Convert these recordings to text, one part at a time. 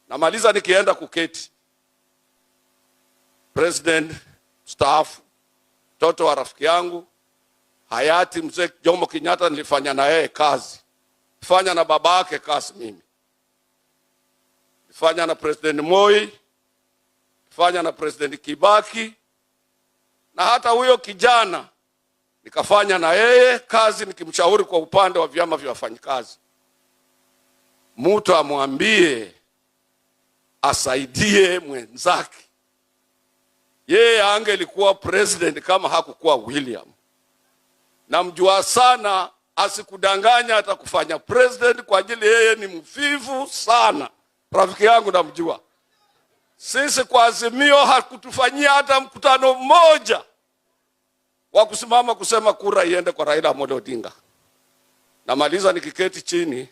Namaliza nikienda kuketi. President staff, mtoto wa rafiki yangu hayati mzee Jomo Kenyatta, nilifanya na yeye kazi. Nilifanya na babake kazi mimi. Nilifanya na President Moi, nilifanya na President Kibaki, na hata huyo kijana nikafanya na yeye kazi nikimshauri kwa upande wa vyama vya wafanyikazi. Mtu amwambie asaidie mwenzake. Yeye angelikuwa president kama hakukuwa William. Namjua sana, asikudanganya atakufanya president kwa ajili yeye ni mvivu sana. Rafiki yangu namjua. Sisi kwa Azimio hakutufanyia hata mkutano mmoja wa kusimama kusema kura iende kwa Raila Amolo Odinga. Namaliza nikiketi chini.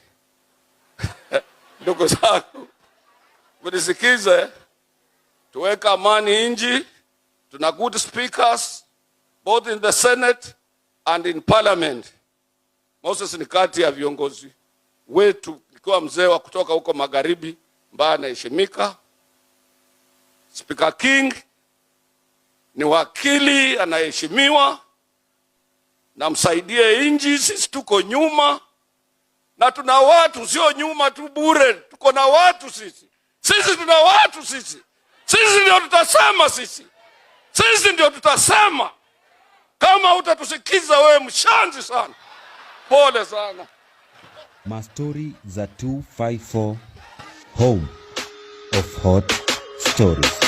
Ndugu zangu, mnisikize, tuweka amani nchi. Tuna good speakers both in the Senate and in Parliament. Moses ni kati ya viongozi wetu, nikiwa mzee wa kutoka huko magharibi ambaye anaheshimika. Speaker King ni wakili anaheshimiwa, na msaidie nchi. Sisi tuko nyuma, na tuna watu sio nyuma tu bure, tuko na watu sisi. Sisi tuna watu sisi. Sisi ndio tutasema sisi. Sisi ndio tutasema. Kama utatusikiza wewe mshanzi sana. Pole sana. Mastori za 254, home of hot stories.